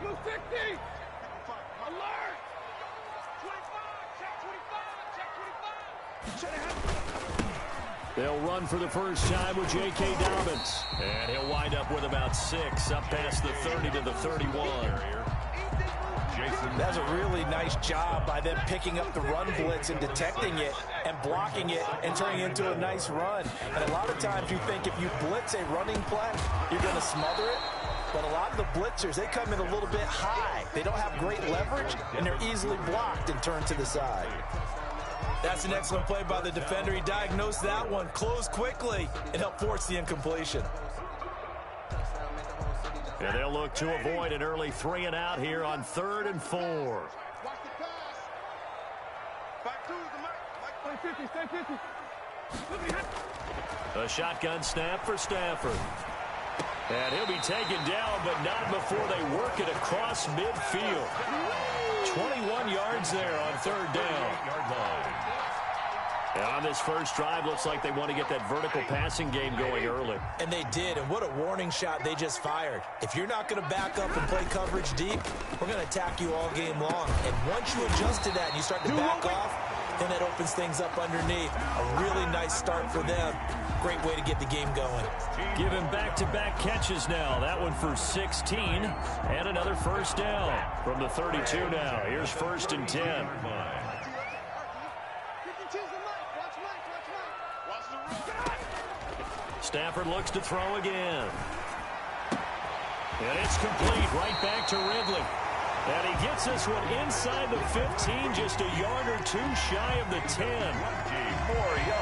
Blue 60. Alert. 25. Check 25. They'll run for the first time with J.K. Dobbins. And he'll wind up with about 6 up past the 30 to the 31. That's a really nice job by them picking up the run blitz and detecting it and blocking it and turning it into a nice run. And a lot of times you think if you blitz a running play, you're going to smother it. But a lot of the blitzers, they come in a little bit high. They don't have great leverage, and they're easily blocked and turned to the side. That's an excellent play by the defender. He diagnosed that one, closed quickly, and helped force the incompletion. And they'll look to avoid an early 3 and out here on 3rd and 4. Watch the pass. Back to the Mike. Stay 50, stay 50. A shotgun snap for Stafford. And he'll be taken down, but not before they work it across midfield. 21 yards there on 3rd down. And on this first drive, looks like they want to get that vertical passing game going early. And they did, and what a warning shot they just fired. If you're not going to back up and play coverage deep, we're going to attack you all game long. And once you adjust to that and you start to back off, then that opens things up underneath. A really nice start for them. Great way to get the game going. Give him back-to-back catches now. That one for 16, and another first down from the 32 now. Here's 1st and 10. Stafford looks to throw again. And it's complete right back to Ridley. And he gets this one inside the 15, just a yard or 2 shy of the 10.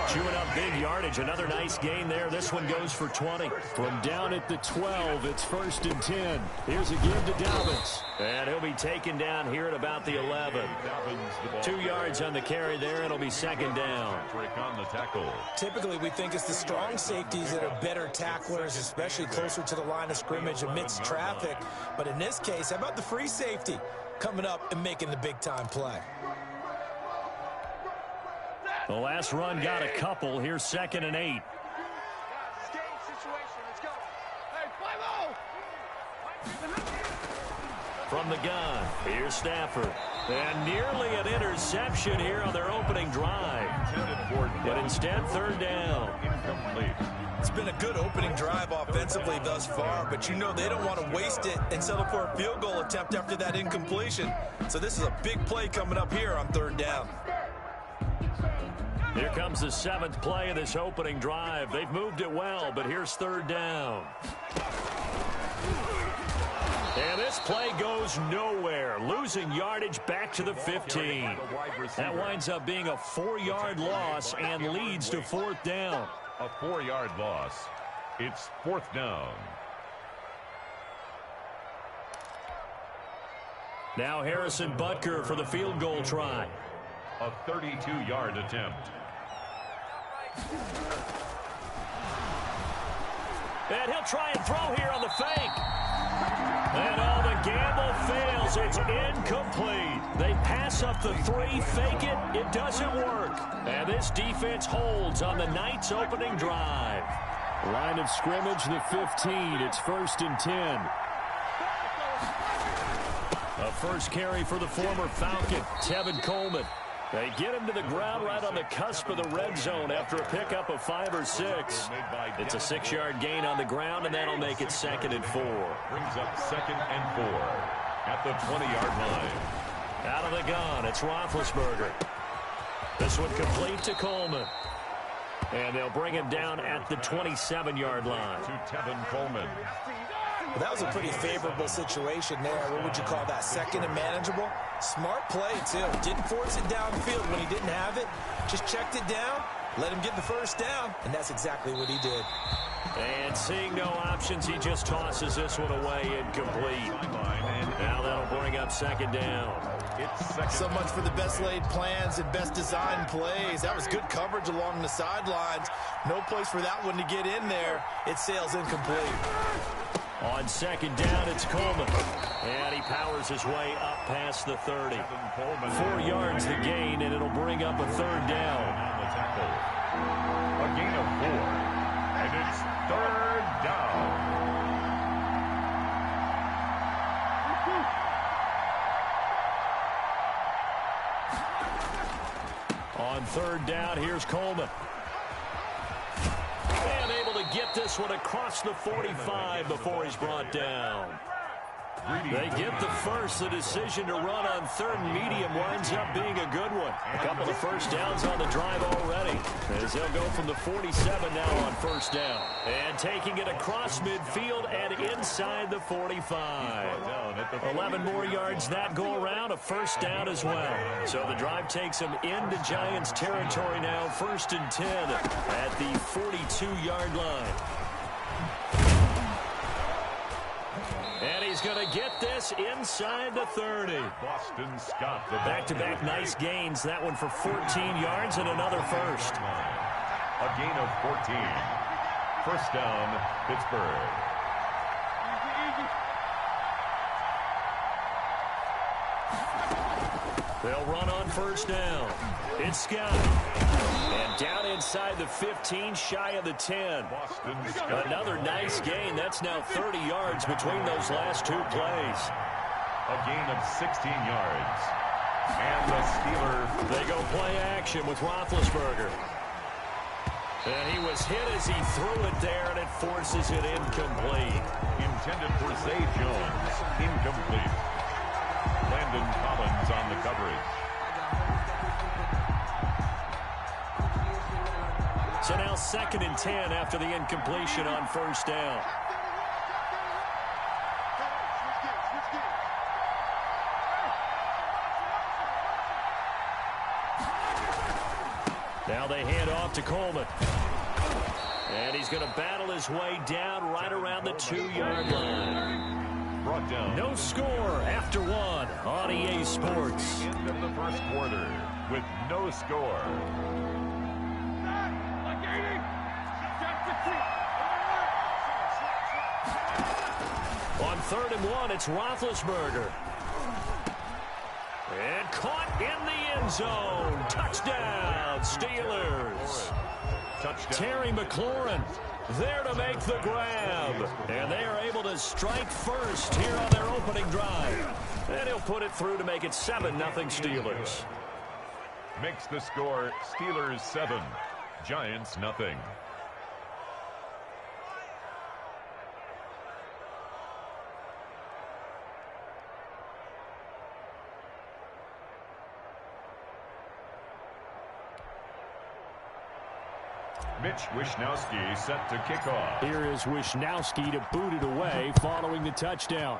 Chewing up big yardage. Another nice gain there. This one goes for 20. From down at the 12, it's 1st and 10. Here's a give to Dobbins. And he'll be taken down here at about the 11. 2 yards on the carry there. It'll be 2nd down. Typically, we think it's the strong safeties that are better tacklers, especially closer to the line of scrimmage amidst traffic. But in this case, how about the free safety coming up and making the big-time play? The last run got a couple. Here's 2nd and 8. From the gun, here's Stafford. And nearly an interception here on their opening drive. But instead, 3rd down. It's been a good opening drive offensively thus far, but you know they don't want to waste it and settle for a field goal attempt after that incompletion. So this is a big play coming up here on 3rd down. Here comes the 7th play of this opening drive. They've moved it well, but here's 3rd down. And this play goes nowhere, losing yardage back to the 15. That winds up being a 4-yard loss and leads to 4th down. A 4-yard loss. It's 4th down. Now Harrison Butker for the field goal try. A 32-yard attempt. And he'll try and throw here on the fake. And all the gamble fails. It's incomplete. They pass up the 3, fake it. It doesn't work. And this defense holds on the Knights' opening drive. Line of scrimmage, the 15. It's 1st and 10. A first carry for the former Falcon, Tevin Coleman. They get him to the ground right on the cusp of the red zone after a pickup of 5 or 6. It's a 6-yard gain on the ground, and that'll make it 2nd and 4. Brings up 2nd and 4 at the 20-yard line. Out of the gun, it's Roethlisberger. This one complete to Coleman. And they'll bring him down at the 27-yard line. To Tevin Coleman. Well, that was a pretty favorable situation there. What would you call that? 2nd and manageable? Smart play, too. Didn't force it downfield when he didn't have it. Just checked it down, let him get the first down, and that's exactly what he did. And seeing no options, he just tosses this one away incomplete. Now that'll bring up 2nd down. So much for the best laid plans and best designed plays. That was good coverage along the sidelines. No place for that one to get in there. It sails incomplete. On 2nd down, it's Coleman. And he powers his way up past the 30. 4 yards the gain, and it'll bring up a 3rd down. A gain of 4. And it's 3rd down. third down. Here's Coleman. And able to get this one across the 45 before he's brought down. They get the first. The decision to run on third and medium winds up being a good one. A couple of first downs on the drive already, as they'll go from the 47 now on first down. And taking it across midfield and inside the 45. 11 more yards that go around, a first down as well. So the drive takes them into Giants territory now, 1st and 10 at the 42-yard line. And he's going to get this inside the 30. Boston Scott. Back-to-back nice gains. That one for 14 yards and another first. A gain of 14. First down, Pittsburgh. They'll run on first down. It's Scott. And down inside the 15, shy of the 10. Boston Scott. Another nice gain. That's now 30 yards between those last two plays. A gain of 16 yards. And the Steelers. They go play action with Roethlisberger. And he was hit as he threw it there, and it forces it incomplete. Intended for Zay Jones. Incomplete. Landon Collins on the coverage. So now 2nd and 10 after the incompletion on first down. Now they hand off to Coleman. And he's going to battle his way down right around the 2-yard line. Brought down. No score after one on EA Sports. End of the first quarter with no score. On 3rd and 1, it's Roethlisberger. And caught in the end zone. Touchdown, Steelers. Touchdown. Terry McLaurin there to make the grab. And they are able to strike first here on their opening drive. And he'll put it through to make it 7-0 Steelers. Makes the score Steelers 7, Giants nothing. Mitch Wishnowsky set to kick off. Here is Wishnowsky to boot it away following the touchdown.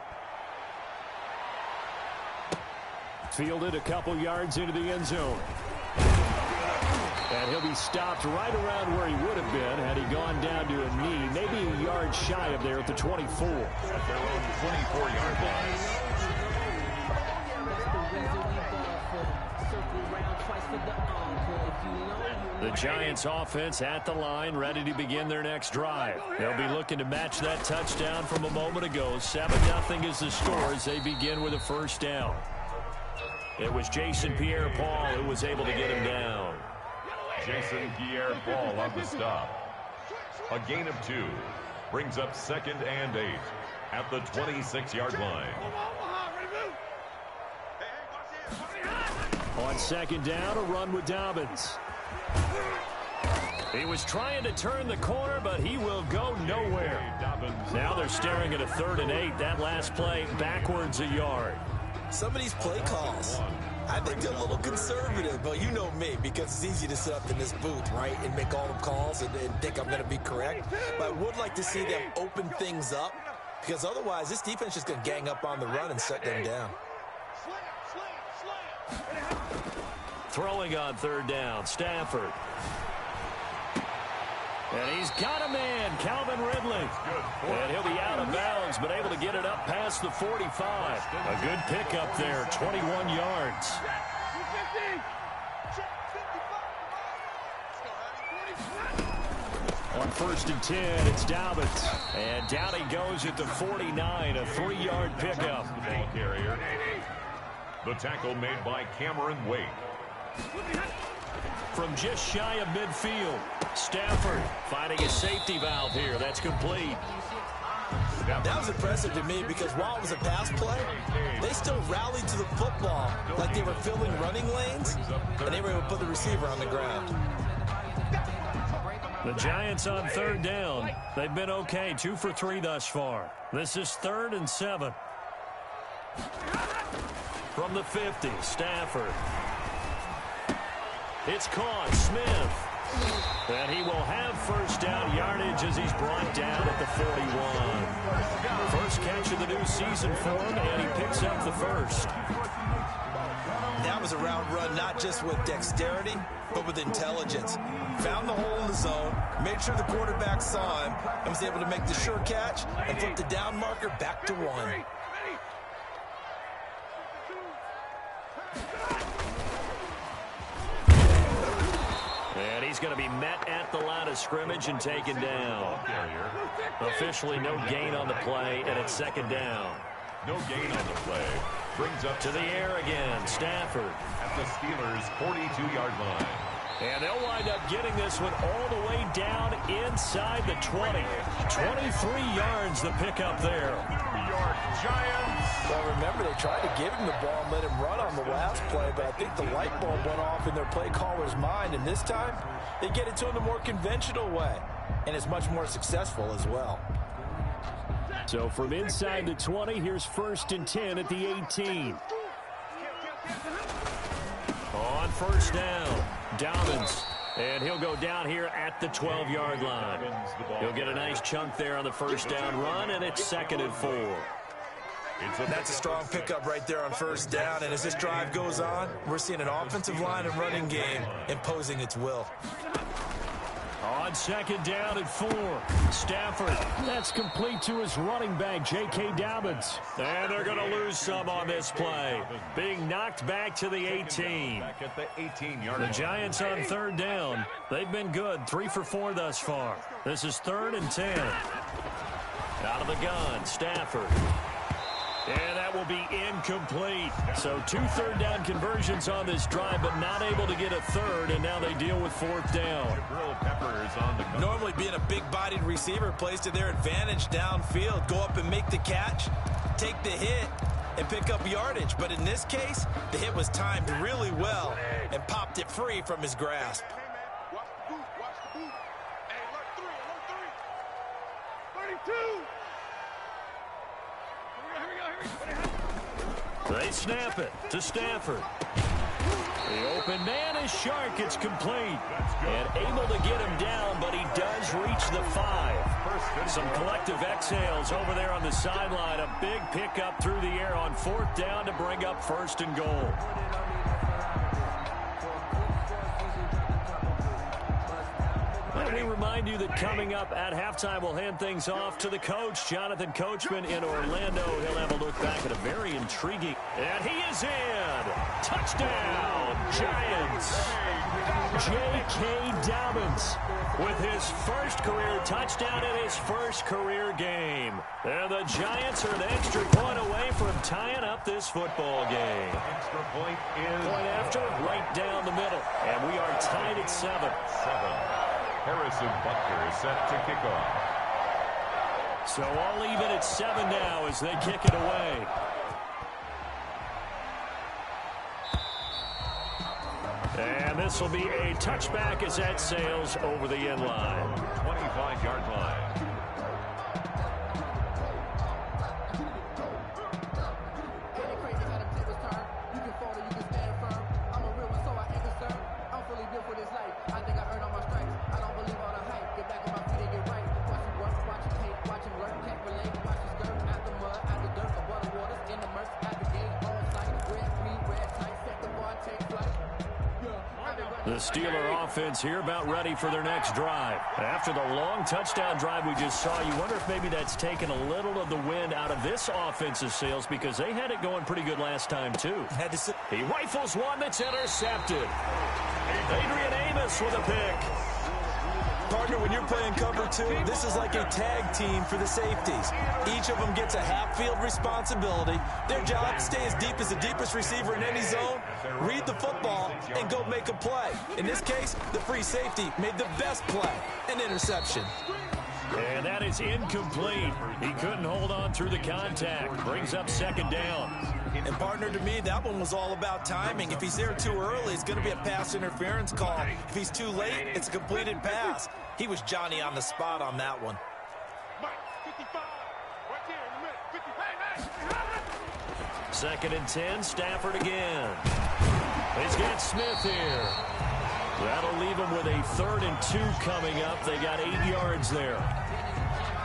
Fielded a couple yards into the end zone. And he'll be stopped right around where he would have been had he gone down to a knee, maybe a yard shy of there at the 24. At their own 24-yard line. The Giants offense at the line, ready to begin their next drive. They'll be looking to match that touchdown from a moment ago. 7-0 is the score as they begin with a first down. It was Jason Pierre-Paul who was able to get him down. Jason Pierre-Paul on the stop. A gain of 2. Brings up 2nd and 8 at the 26-yard line. On 2nd down, a run with Dobbins. He was trying to turn the corner, but he will go nowhere. Now they're staring at a 3rd and 8. That last play backwards a yard. Some of these play calls, I think they're a little conservative, but you know me, because it's easy to sit up in this booth, right, and make all the calls and think I'm going to be correct. But I would like to see them open things up, because otherwise this defense is going to gang up on the run and shut them down. Throwing on 3rd down, Stafford. And he's got a man, Calvin Ridley. And he'll be out of bounds, but able to get it up past the 45. A good pickup there, 21 yards. On 1st and 10, it's Dobbins. And down he goes at the 49, a 3-yard pickup. Ball carrier. The tackle made by Cameron Wake. From just shy of midfield, Stafford finding a safety valve here. That's complete. That was impressive to me because while it was a pass play, they still rallied to the football like they were filling running lanes, and they were able to put the receiver on the ground. The Giants on third down. They've been okay, 2 for 3 thus far. This is 3rd and 7. From the 50, Stafford. It's caught, Smith. And he will have first down yardage as he's brought down at the 41. First catch of the new season for him, and he picks up the first. That was a route run not just with dexterity, but with intelligence. Found the hole in the zone, made sure the quarterback saw him, and was able to make the sure catch and flip the down marker back to 1. And he's going to be met at the line of scrimmage and taken down. Officially no gain on the play, and it's 2nd down. No gain on the play. Brings up To the air again, Stafford. at the Steelers' 42-yard line. And they'll wind up getting this one all the way down inside the 20. 23 yards the pickup there. New York Giants. Well, remember, they tried to give him the ball and let him run on the last play, but I think the light bulb went off in their play caller's mind, and this time they get it to him the more conventional way, and it's much more successful as well. So from inside the 20, here's 1st and 10 at the 18. On first down, Dobbins. And he'll go down here at the 12-yard line. He'll get a nice chunk there on the first down run, and it's 2nd and 4. That's a strong pickup right there on first down, and as this drive goes on, we're seeing an offensive line and running game imposing its will. On 2nd down at 4, Stafford. That's complete to his running back, J.K. Dobbins. And they're going to lose some on this play. Being knocked back to the 18. Back at the 18-yard The line. Giants on 3rd down. They've been good, 3 for 4 thus far. This is 3rd and 10. Out of the gun, Stafford. And that will be incomplete. So 2 third-down conversions on this drive, but not able to get a third, and now they deal with 4th down. Jabril Peppers on the cover. Normally being a big-bodied receiver plays to their advantage downfield. Go up and make the catch, take the hit, and pick up yardage. But in this case, the hit was timed really well and popped it free from his grasp. Hey, man, watch the boot, watch the boot. Hey, alert 3, alert 3. 32. They snap it to Stafford. The open man is Shark. It's complete. And able to get him down, but he does reach the 5. Some collective exhales over there on the sideline. A big pickup through the air on 4th down to bring up 1st and goal. Let me remind you that coming up at halftime, we'll hand things off to the coach, Jonathan Coachman in Orlando. He'll have a look back at a very intriguing. And he is in. Touchdown, Giants. J.K. Dobbins with his first career touchdown in his first career game. And the Giants are an extra point away from tying up this football game. Extra point is Point after, right down the middle. And we are tied at 7. 7. Harrison Butker is set to kick off. So all even at 7 now as they kick it away. And this will be a touchback as that sails over the end line. 25-yard line. The Steeler offense here about ready for their next drive. After the long touchdown drive we just saw, you wonder if maybe that's taken a little of the wind out of this offensive sails because they had it going pretty good last time too. He rifles one that's intercepted. Adrian Amos with a pick. Partner, when you're playing cover 2, this is like a tag team for the safeties. Each of them gets a half-field responsibility. Their job, stay as deep as the deepest receiver in any zone, read the football, and go make a play. In this case, the free safety made the best play, an interception. And that is incomplete. He couldn't hold on through the contact. Brings up second down. And partner, to me, that one was all about timing. If he's there too early, it's going to be a pass interference call. If he's too late, it's a completed pass. He was Johnny on the spot on that one. Second and 10, Stafford again. He's got Smith here. That'll leave him with a 3rd and 2 coming up. They got 8 yards there.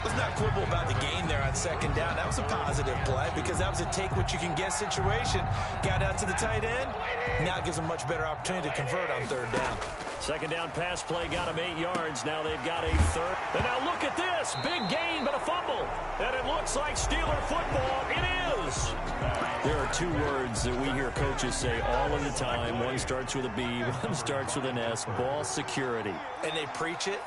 Let's not quibble about the gain there on second down. That was a positive play because that was a take-what-you-can-get situation. Got out to the tight end. Now it gives them much better opportunity to convert on 3rd down. Second down pass play got him 8 yards. Now they've got a 3rd. And now look at this. Big gain, but a fumble. And it looks like Steeler football. It is. There are 2 words that we hear coaches say all of the time. One starts with a B, one starts with an S. Ball security. And they preach it.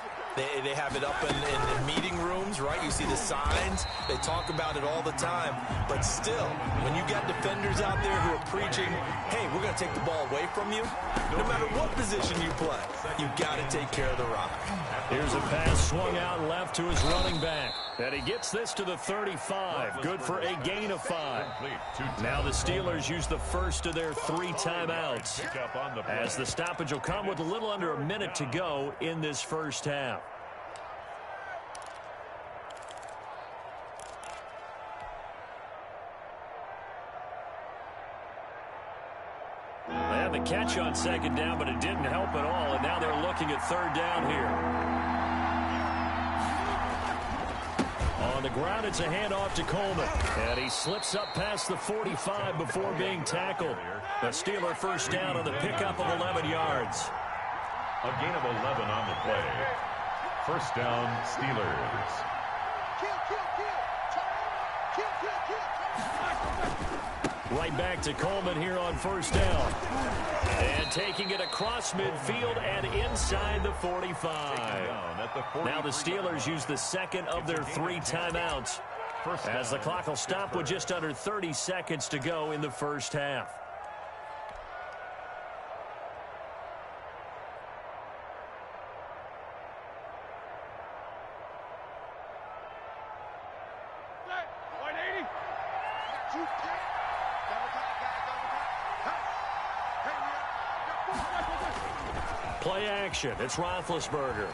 They have it up in meeting rooms, right? You see the signs. They talk about it all the time. But still, when you got defenders out there who are preaching, hey, we're going to take the ball away from you, no matter what position you play, you got to take care of the rock. Here's a pass swung out left to his running back. And he gets this to the 35. Good for a gain of 5. Now the Steelers use the first of their 3 timeouts, as the stoppage will come with a little under a minute to go in this first half. They had the catch on second down, but it didn't help at all, and now they're looking at 3rd down here. On the ground, it's a handoff to Coleman. And he slips up past the 45 before being tackled. The Steeler first down on the pickup of 11 yards. A gain of 11 on the play. First down, Steelers. Right back to Coleman here on first down. And taking it across midfield and inside the 45. Now the Steelers use the second of their 3 timeouts, as the clock will stop with just under 30 seconds to go in the first half. Play action. It's Roethlisberger.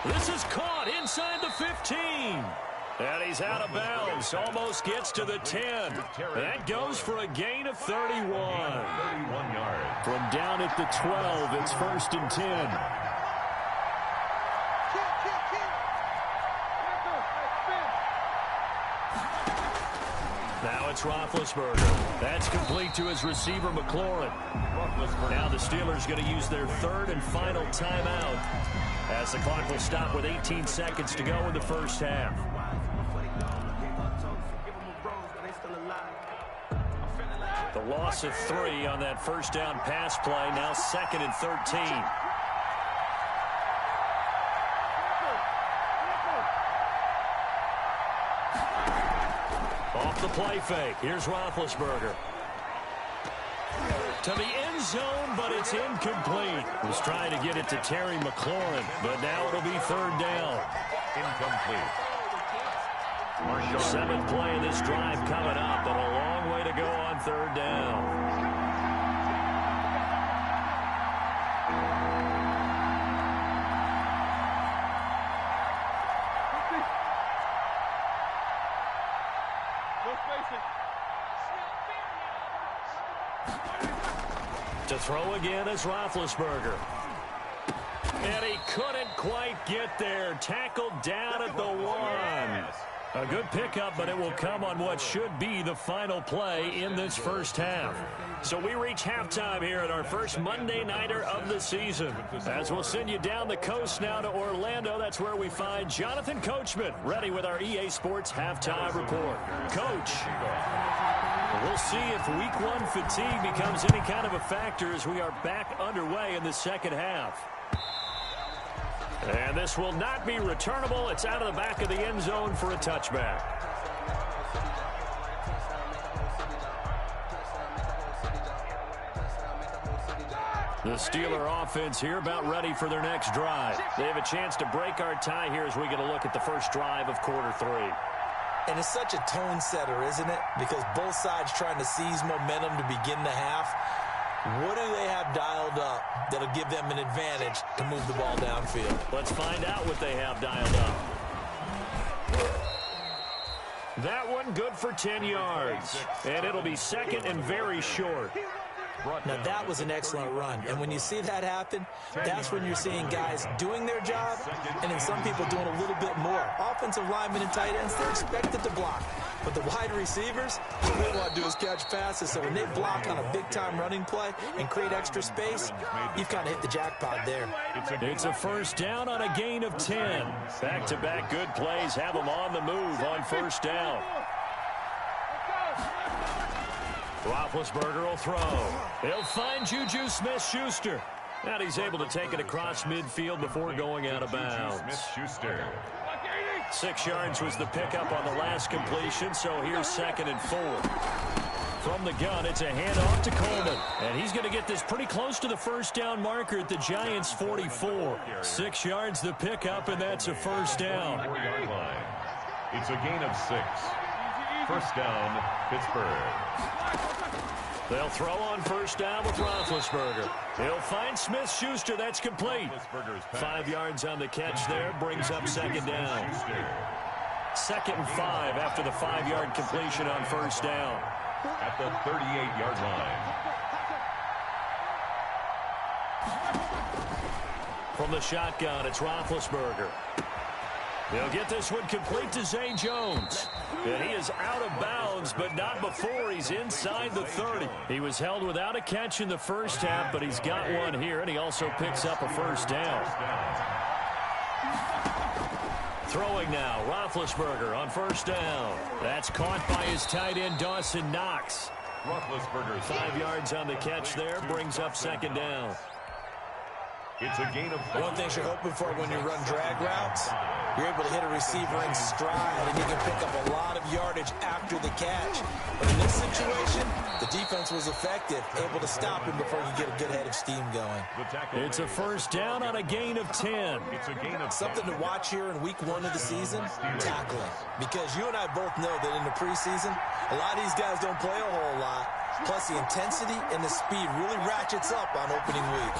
This is caught inside the 15. And he's out of bounds. Almost gets to the 10. That goes for a gain of 31. 31 yards. From down at the 12, it's 1st and 10. Now it's Roethlisberger. That's complete to his receiver, McLaurin. Now the Steelers going to use their 3rd and final timeout, as the clock will stop with 18 seconds to go in the first half. The loss of 3 on that first down pass play. Now 2nd and 13. Off the play fake. Here's Roethlisberger. To the end zone, but it's incomplete. Was trying to get it to Terry McLaurin, but now it'll be 3rd down. Incomplete. 7th play of this drive coming up, but a long way to go on 3rd down. To throw again is Roethlisberger. And he couldn't quite get there. Tackled down at the 1. A good pickup, but it will come on what should be the final play in this first half. So we reach halftime here at our first Monday Nighter of the season. As we'll send you down the coast now to Orlando, that's where we find Jonathan Coachman, ready with our EA Sports Halftime Report. Coach, we'll see if Week 1 fatigue becomes any kind of a factor as we are back underway in the second half. And this will not be returnable. It's out of the back of the end zone for a touchback. The Steeler offense here about ready for their next drive. They have a chance to break our tie here as we get a look at the first drive of quarter 3. And it's such a tone setter, isn't it? Because both sides trying to seize momentum to begin the half. What do they have dialed up that'll give them an advantage to move the ball downfield? Let's find out what they have dialed up. That one good for 10 yards. And it'll be second and very short. Now, that was an excellent run. And when you see that happen, that's when you're seeing guys doing their job and then some people doing a little bit more. Offensive linemen and tight ends, they're expected to block. But the wide receivers, all they want to do is catch passes. So when they block on a big-time running play and create extra space, you've kind of hit the jackpot there. It's a first down on a gain of 10. Back-to-back good plays have them on the move on first down. Roethlisberger will throw. He'll find Juju Smith-Schuster. And he's able to take it across midfield before going out of bounds. 6 yards was the pickup on the last completion, so here's 2nd and 4. From the gun, it's a handoff to Coleman. And he's going to get this pretty close to the first down marker at the Giants' 44. 6 yards the pickup, and that's a first down. It's a gain of 6. First down, Pittsburgh. They'll throw on first down with Roethlisberger. He'll find Smith-Schuster. That's complete. 5 yards on the catch there. Brings up 2nd down. 2nd and 5 after the 5-yard completion on first down. At the 38-yard line. From the shotgun, it's Roethlisberger. They'll get this one complete to Zay Jones. And he is out of bounds, but not before he's inside the 30. He was held without a catch in the first half, but he's got one here, and he also picks up a first down. Throwing now, Roethlisberger on first down. That's caught by his tight end, Dawson Knox. Roethlisberger 5 yards on the catch there, brings up 2nd down. It's a gain of 4. One thing you're hoping for when you run drag routes, you're able to hit a receiver in stride, and you can pick up a lot of yardage after the catch. But in this situation, the defense was effective, able to stop him before you get a good head of steam going. It's a first down on a gain of 10. It's a gain of Something to watch here in week 1 of the season, tackling. Because you and I both know that in the preseason, a lot of these guys don't play a whole lot. Plus, the intensity and the speed really ratchets up on opening week.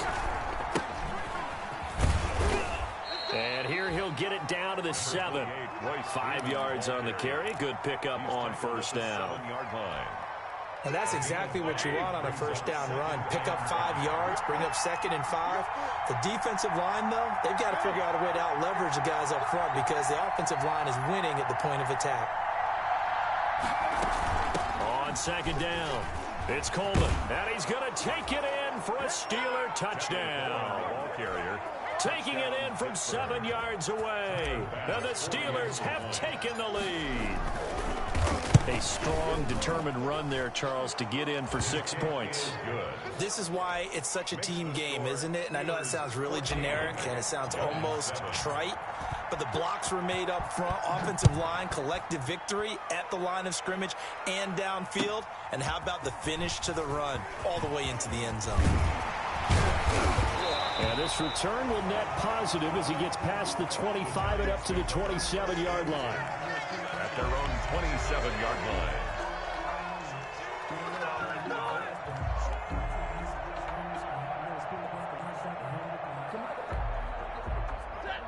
And here he'll get it down to the 7. 5 yards on the carry. Good pickup on first down. And that's exactly what you want on a first down run. Pick up 5 yards, bring up 2nd and 5. The defensive line, though, they've got to figure out a way to out-leverage the guys up front because the offensive line is winning at the point of attack. On 2nd down, it's Coleman. And he's going to take it in for a Steeler touchdown. Ball carrier. Taking it in from 7 yards away. And the Steelers have taken the lead. A strong, determined run there, Charles, to get in for 6 points. This is why it's such a team game, isn't it? And I know it sounds really generic and it sounds almost trite, but the blocks were made up front, offensive line, collective victory at the line of scrimmage and downfield. And how about the finish to the run all the way into the end zone? And this return will net positive as he gets past the 25 and up to the 27-yard line. At their own 27-yard line.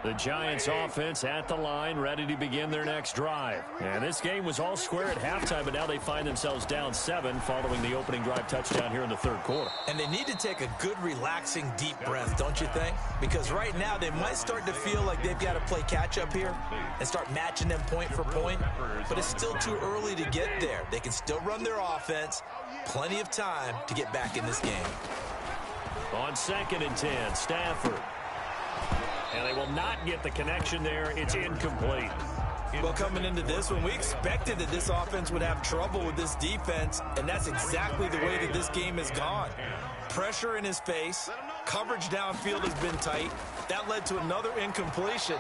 The Giants offense at the line, ready to begin their next drive. And this game was all square at halftime, but now they find themselves down 7 following the opening drive touchdown here in the third quarter. And they need to take a good, relaxing, deep breath, don't you think? Because right now they might start to feel like they've got to play catch-up here and start matching them point for point. But it's still too early to get there. They can still run their offense. Plenty of time to get back in this game. On 2nd and 10, Stafford. And they will not get the connection there. It's incomplete. Well, coming into this one, we expected that this offense would have trouble with this defense, and that's exactly the way that this game has gone. Pressure in his face, coverage downfield has been tight. That led to another incompletion.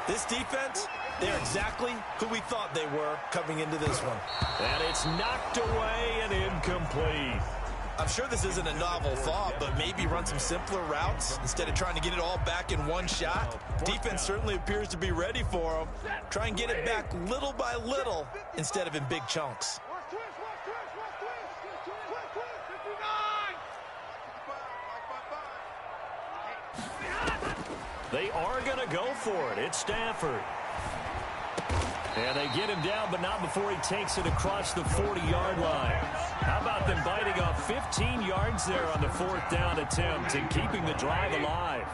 This defense, they're exactly who we thought they were coming into this one. And it's knocked away and incomplete. I'm sure this isn't a novel thought, but maybe run some simpler routes instead of trying to get it all back in one shot. Defense certainly appears to be ready for him. Try and get it back little by little instead of in big chunks. They are going to go for it. It's Stafford. And they get him down, but not before he takes it across the 40-yard line. How about them biting off 15 yards there on the 4th down attempt and keeping the drive alive?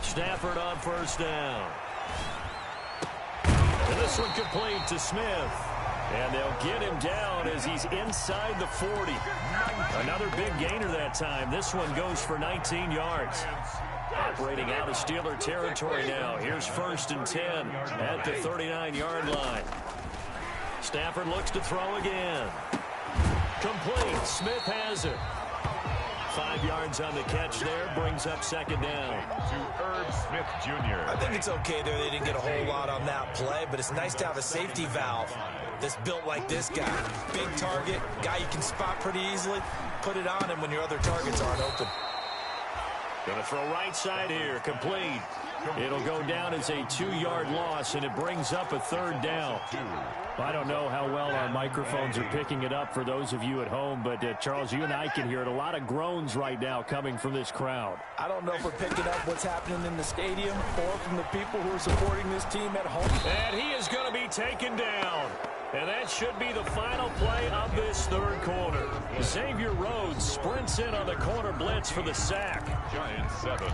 Stafford on 1st down. And this one complete to Smith. And they'll get him down as he's inside the 40. Another big gainer that time. This one goes for 19 yards. Operating out of Steeler territory now. Here's 1st and 10 at the 39-yard line. Stafford looks to throw again. Complete. Smith has it. 5 yards on the catch there. Brings up 2nd down. To Herb Smith Jr. I think it's okay there. They didn't get a whole lot on that play, but it's nice to have a safety valve that's built like this guy. Big target, guy you can spot pretty easily. Put it on him when your other targets aren't open. Going to throw right side here. Complete. It'll go down as a 2-yard loss, and it brings up a 3rd down. I don't know how well our microphones are picking it up for those of you at home, but Charles, you and I can hear it. A lot of groans right now coming from this crowd. I don't know if we're picking up what's happening in the stadium or from the people who are supporting this team at home. And he is going to be taken down. And that should be the final play of this 3rd quarter. Xavier Rhodes sprints in on the corner blitz for the sack. Giants 7.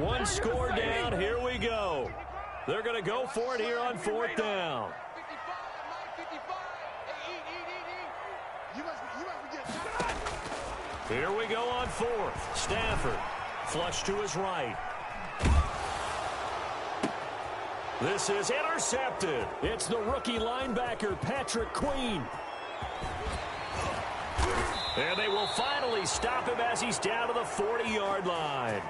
One score down. Here we go. They're going to go for it here on 4th down. Here we go on 4th. Stafford. Flush to his right. This is intercepted. It's the rookie linebacker, Patrick Queen. And they will finally stop him as he's down to the 40-yard line.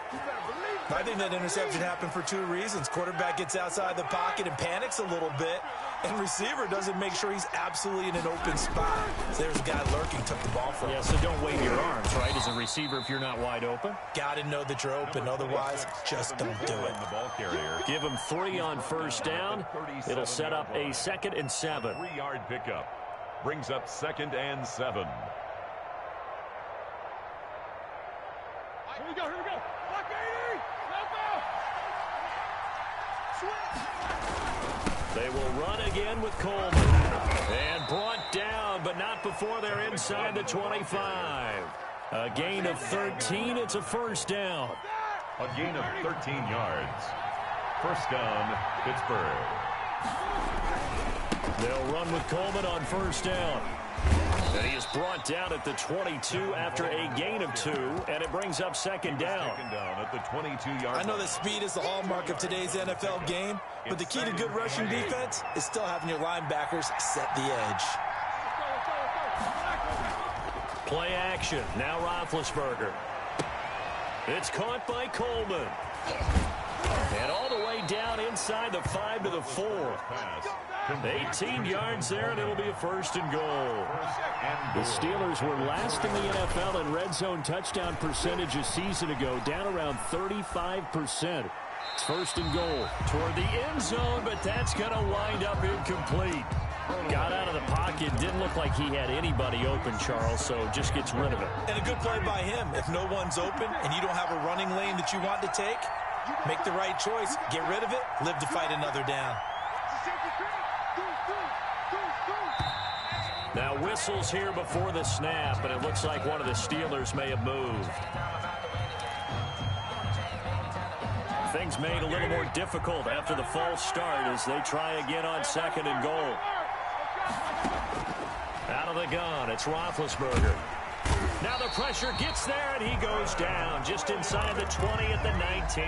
I think that interception happened for 2 reasons. Quarterback gets outside the pocket and panics a little bit, and receiver doesn't make sure he's absolutely in an open spot. So there's a guy lurking, took the ball from him. Yeah, so don't wave your arms, right, as a receiver if you're not wide open. Got to know that you're open. Otherwise, just don't do it. The ball carrier. Give him 3 on 1st down. It'll set up a 2nd and 7. 3-yard pickup. Brings up 2nd and 7. Here we go, here we go. Block 80. They will run again with Coleman. And brought down, but not before they're inside the 25. A gain of 13. It's a 1st down. A gain of 13 yards. 1st down, Pittsburgh. They'll run with Coleman on 1st down. And he is brought down at the 22 after a gain of 2, and it brings up 2nd down. 2nd down at the 22-yard I know that speed is the hallmark of today's NFL game, but the key to good rushing defense is still having your linebackers set the edge. Play action. Now Roethlisberger. It's caught by Coleman. And all the way down inside the 5 to the 4. 18 yards there, and it'll be a 1st and goal. The Steelers were last in the NFL in red zone touchdown percentage a season ago, down around 35%. It's 1st and goal toward the end zone, but that's going to wind up incomplete. Got out of the pocket. Didn't look like he had anybody open, Charles, so just gets rid of it. And a good play by him. If no one's open and you don't have a running lane that you want to take, make the right choice. Get rid of it. Live to fight another down. Now whistles here before the snap, and it looks like one of the Steelers may have moved. Things made a little more difficult after the false start as they try again on 2nd and goal. Out of the gun, it's Roethlisberger. Now the pressure gets there, and he goes down just inside the 20 at the 19.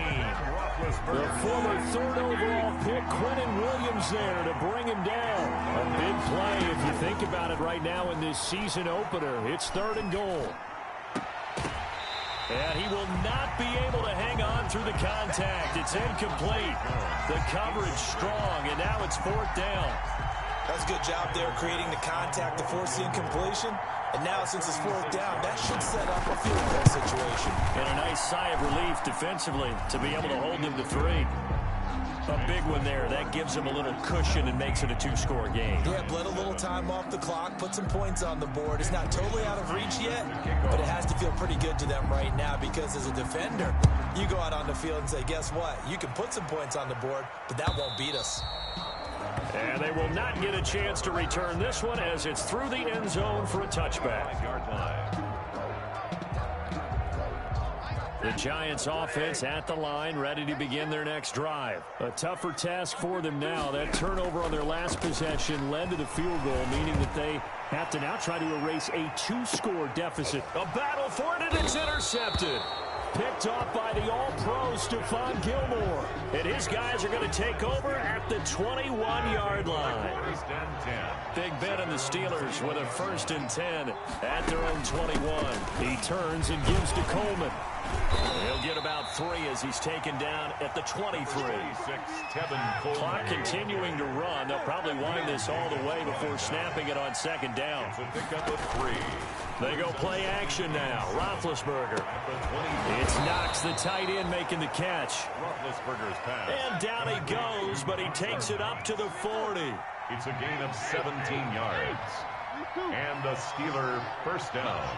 The former 3rd overall pick, Quentin Williams, there to bring him down. A big play if you think about it right now in this season opener. It's 3rd and goal. And he will not be able to hang on through the contact. It's incomplete. The coverage strong, and now it's 4th down. That's a good job there creating the contact to force the incompletion. And now, since it's 4th down, that should set up a field goal situation. And a nice sigh of relief defensively to be able to hold them to 3. A big one there. That gives them a little cushion and makes it a 2-score game. Yeah, bled a little time off the clock, put some points on the board. It's not totally out of reach yet, but it has to feel pretty good to them right now because as a defender, you go out on the field and say, guess what? You can put some points on the board, but that won't beat us. And they will not get a chance to return this one as it's through the end zone for a touchback. The Giants offense at the line, ready to begin their next drive. A tougher task for them now. That turnover on their last possession led to the field goal, meaning that they have to now try to erase a 2-score deficit. A battle for it, and it's intercepted. Picked off by the All-Pro Stephon Gilmore. And his guys are going to take over at the 21-yard line. Big Ben and the Steelers with a 1st and 10 at their own 21. He turns and gives to Coleman. He'll get about 3 as he's taken down at the 23. Clock continuing to run. They'll probably wind this all the way before snapping it on 2nd down. They go play action now. Roethlisberger. It's Knox, the tight end, making the catch. And down he goes, but he takes it up to the 40. It's a gain of 17 yards. And the Steeler 1st down.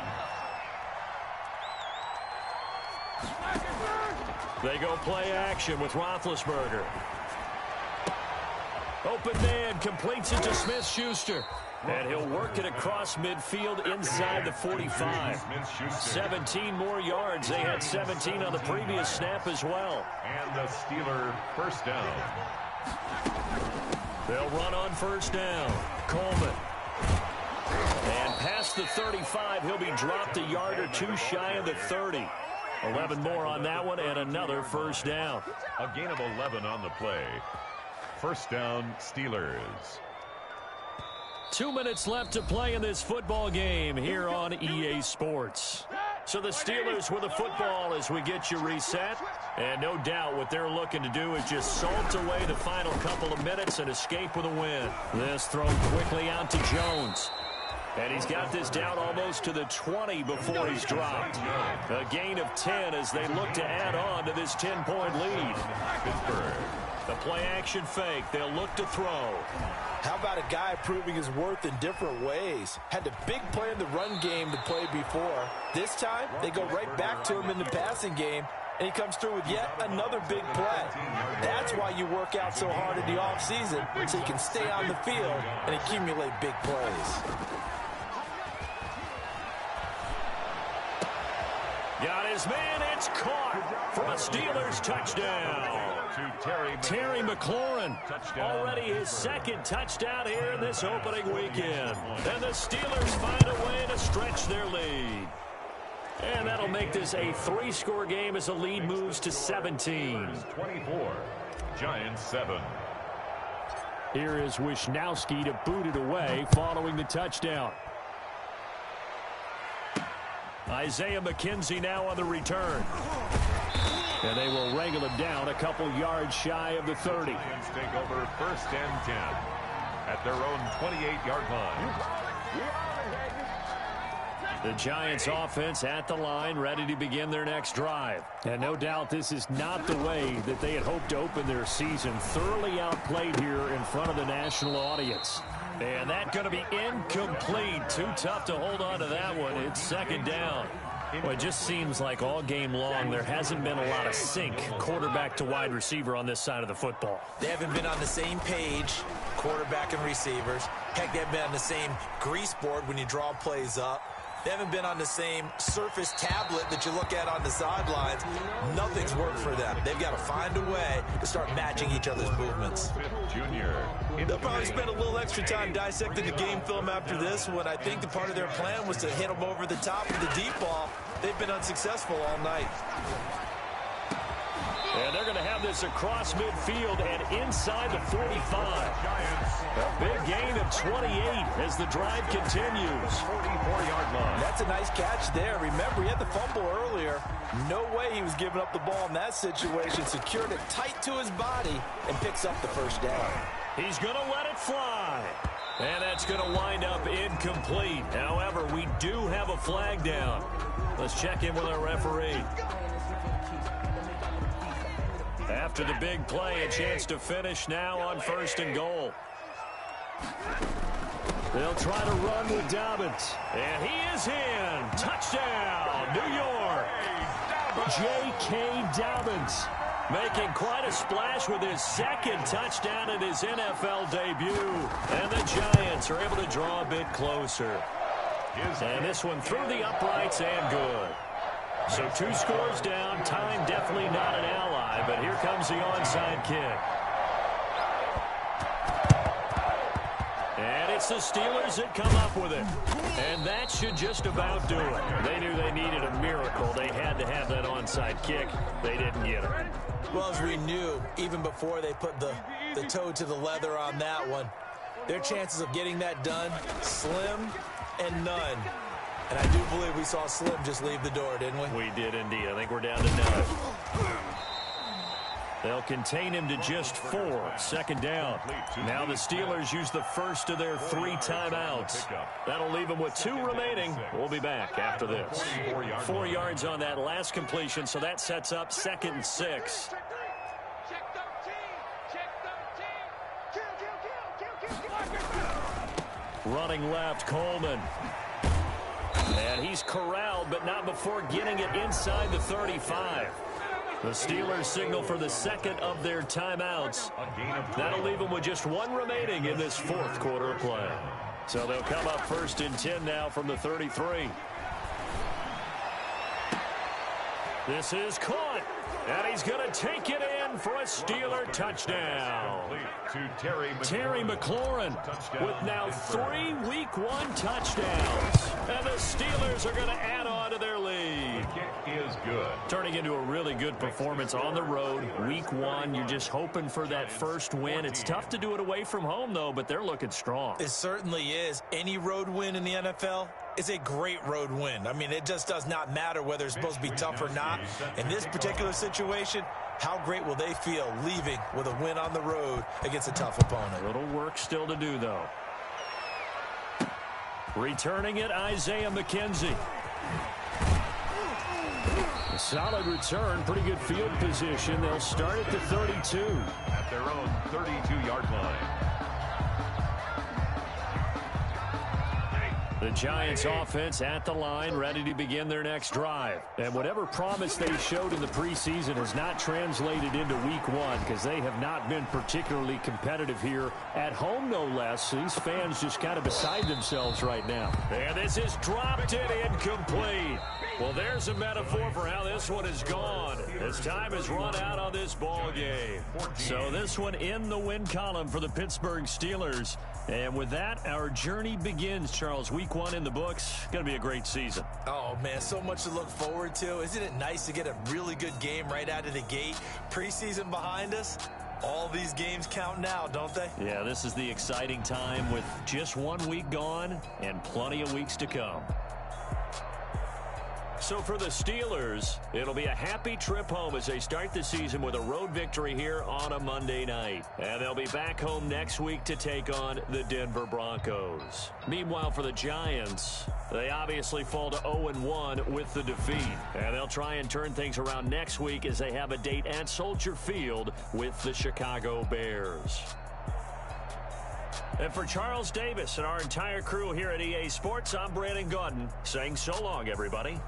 They go play action with Roethlisberger. Open man, completes it to Smith-Schuster. And he'll work it across midfield inside the 45. 17 more yards. They had 17 on the previous snap as well. And the Steeler 1st down. They'll run on 1st down. Coleman. And past the 35, he'll be dropped a yard or 2 shy of the 30. 11 more on that one and another 1st down. A gain of 11 on the play. 1st down, Steelers. 2 minutes left to play in this football game here on EA Sports. So the Steelers with the football as we get you reset. And no doubt what they're looking to do is just salt away the final couple of minutes and escape with a win. This thrown quickly out to Jones. And he's got this down almost to the 20 before he's dropped. A gain of 10 as they look to add on to this 10-point lead. Pittsburgh. The play-action fake. They'll look to throw. How about a guy proving his worth in different ways? Had the big play in the run game to play before. This time, they go right back to him in the passing game, and he comes through with yet another big play. That's why you work out so hard in the offseason, so you can stay on the field and accumulate big plays. Got his man, it's caught for a Steelers touchdown. Terry McLaurin, already his 2nd touchdown here in this opening weekend. And the Steelers find a way to stretch their lead. And that'll make this a 3-score game as the lead moves to 17. 24, Giants 7. Here is Wisnowski to boot it away following the touchdown. Isaiah McKenzie now on the return. And they will wrangle him down a couple yards shy of the 30. Giants take over 1st and 10 at their own 28-yard line. The Giants offense at the line, ready to begin their next drive. And no doubt this is not the way that they had hoped to open their season. Thoroughly outplayed here in front of the national audience. And that's going to be incomplete. Too tough to hold on to that one. It's 2nd down. Well, it just seems like all game long there hasn't been a lot of sync quarterback to wide receiver on this side of the football. They haven't been on the same page, quarterback and receivers. Heck, they haven't been on the same grease board when you draw plays up. They haven't been on the same surface tablet that you look at on the sidelines. Nothing's worked for them. They've got to find a way to start matching each other's movements. They'll probably spend a little extra time dissecting the game film after this one. I think the part of their plan was to hit them over the top of the deep ball. They've been unsuccessful all night. And they're going to have this across midfield and inside the 45. A big gain of 28 as the drive continues. 44-yard line. That's a nice catch there. Remember, he had the fumble earlier. No way he was giving up the ball in that situation. Secured it tight to his body and picks up the first down. He's going to let it fly. And that's going to wind up incomplete. However, we do have a flag down. Let's check in with our referee. After the big play, a chance to finish now on 1st and goal. They'll try to run with Dobbins. And he is in. Touchdown, New York. J.K. Dobbins making quite a splash with his 2nd touchdown in his NFL debut. And the Giants are able to draw a bit closer. And this one through the uprights and good. So 2 scores down. Time definitely not an ally, but here comes the onside kick. And it's the Steelers that come up with it. And that should just about do it. They knew they needed a miracle. They had to have that onside kick. They didn't get it. Well, as we knew, even before they put the toe to the leather on that one, their chances of getting that done, slim and none. And I do believe we saw Slim just leave the door, didn't we? We did indeed. I think we're down to 9. They'll contain him to just 4. 2nd down. Now the Steelers use the first of their 3 timeouts. That'll leave them with 2 remaining. We'll be back after this. 4 yards on that last completion, so that sets up 2nd and 6. Running left, Coleman. And he's corralled, but not before getting it inside the 35. The Steelers signal for the 2nd of their timeouts. That'll leave them with just 1 remaining in this 4th quarter of play. So they'll come up 1st and 10 now from the 33. This is caught. And he's going to take it in for a Steeler touchdown. Terry McLaurin with now 3 Week 1 touchdowns. And the Steelers are going to add on to their lead. Kick is good. Turning into a really good performance on the road. Week 1, you're just hoping for that first win. It's tough to do it away from home, though, but they're looking strong. It certainly is. Any road win in the NFL is a great road win. I mean, it just does not matter whether it's supposed to be tough or not. In this particular situation, how great will they feel leaving with a win on the road against a tough opponent? A little work still to do, though. Returning it, Isaiah McKenzie. A solid return, pretty good field position. They'll start at the 32. At their own 32-yard line. The Giants offense at the line, ready to begin their next drive. And whatever promise they showed in the preseason has not translated into Week 1 because they have not been particularly competitive here at home, no less. These fans just kind of beside themselves right now. And this is dropped in incomplete. Well, there's a metaphor for how this one is gone as time has run out on this ball game. So this one in the win column for the Pittsburgh Steelers. And with that, our journey begins, Charles. Week 1 in the books. Going to be a great season. Oh, man, so much to look forward to. Isn't it nice to get a really good game right out of the gate? Preseason behind us. All these games count now, don't they? Yeah, this is the exciting time with just 1 week gone and plenty of weeks to come. So for the Steelers, it'll be a happy trip home as they start the season with a road victory here on a Monday night. And they'll be back home next week to take on the Denver Broncos. Meanwhile, for the Giants, they obviously fall to 0-1 with the defeat. And they'll try and turn things around next week as they have a date at Soldier Field with the Chicago Bears. And for Charles Davis and our entire crew here at EA Sports, I'm Brandon Gaudin saying so long, everybody.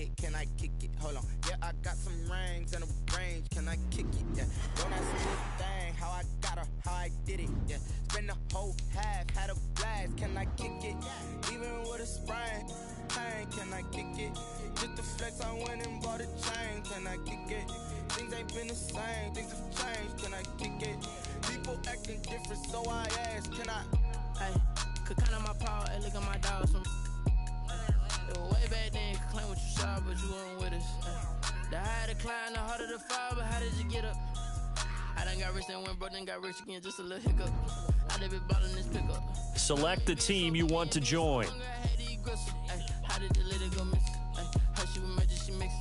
did, can I kick it? Hold on, yeah, I got some rings and a range, can I kick it? Yeah, don't ask me a thing, how I got her, how I did it. Yeah, spend the whole half, had a blast, can I kick it? Even with a sprain, pain, can I kick it? Just the flex, I went and bought a chain, can I kick it? Things ain't been the same, things have changed, can I kick it? People acting different, so I ask, can I? Hey, could count on my power, hey, look at my dogs. It was way back then, could claim what you saw, but you weren't with us. Hey. The higher the climb, the harder the fall, but how did you get up? I done got rich and went broke, then got rich again, just a little hiccup. I done been ballin' this pickup. Select the team you want to join. How did the little go miss? Her she was magic, she mixed.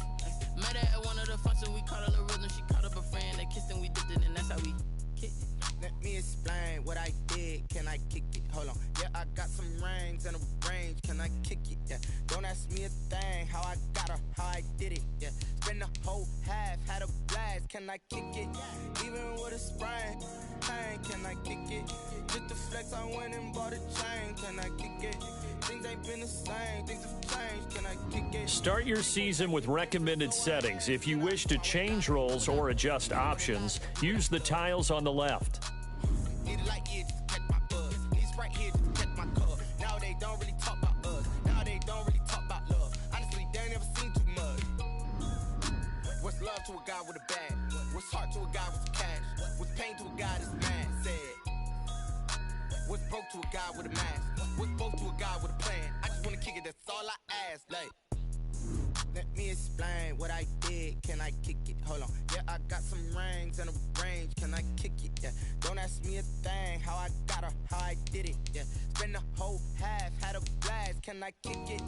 Met her at one of the functions, we caught a little rhythm. She caught up a friend, they kissed and we dipped it, and that's how we kicked. Let me explain what I did, can I kick it? Hold on, yeah, I got some rings and a range, can I kick it? Yeah, don't ask me a thing, how I got her, how I did it. Yeah, spend the whole half, had a blast, can I kick it? Even with a sprain, pain, can I kick it? Just the flex, I went and bought a chain, can I kick it? Things ain't been the same, things have changed, can I kick it? Start your season with recommended settings. If you wish to change roles or adjust options, use the tiles on the left. Need a light here just to catch my buzz. These right here just to catch my cub. Now they don't really talk about us. Now they don't really talk about love. Honestly, they ain't never seen too much. What's love to a guy with a bag? What's heart to a guy with some cash? What's pain to a guy that's mad? Said. What's broke to a guy with a mask? What's both to a guy with a plan? I just wanna kick it, that's all I ask. Like, let me explain what I did, can I kick it? Hold on, yeah, I got some rings and a range, can I kick it? Yeah, don't ask me a thing, how I got her, how I did it. Yeah, spend the whole half, had a blast, can I kick it?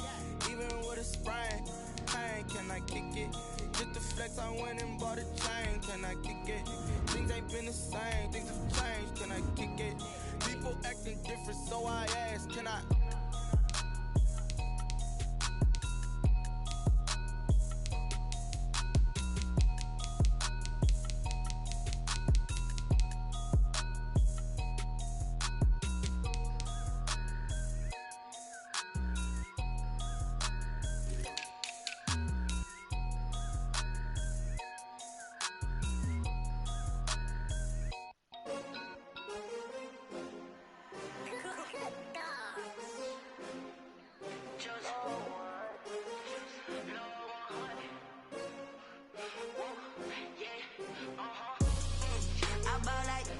Even with a sprain, pain, can I kick it? Just the flex, I went and bought a chain, can I kick it? Things ain't been the same, things have changed, can I kick it? People acting different, so I ask, can I?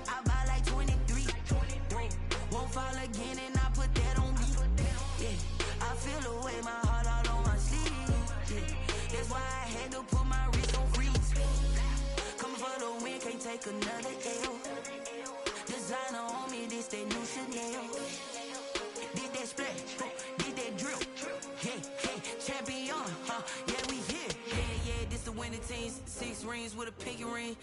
I buy like 23. Won't fall again and I put that on me. Yeah, I feel the way, my heart all on my sleeve. Yeah, that's why I had to put my wrist on freeze. Coming for the win, can't take another L. Designer on me, this that new Chanel. Did that splash, did that drill. Yeah, champion, yeah, we here. Yeah, this the winning team. 6 rings with a pinky ring.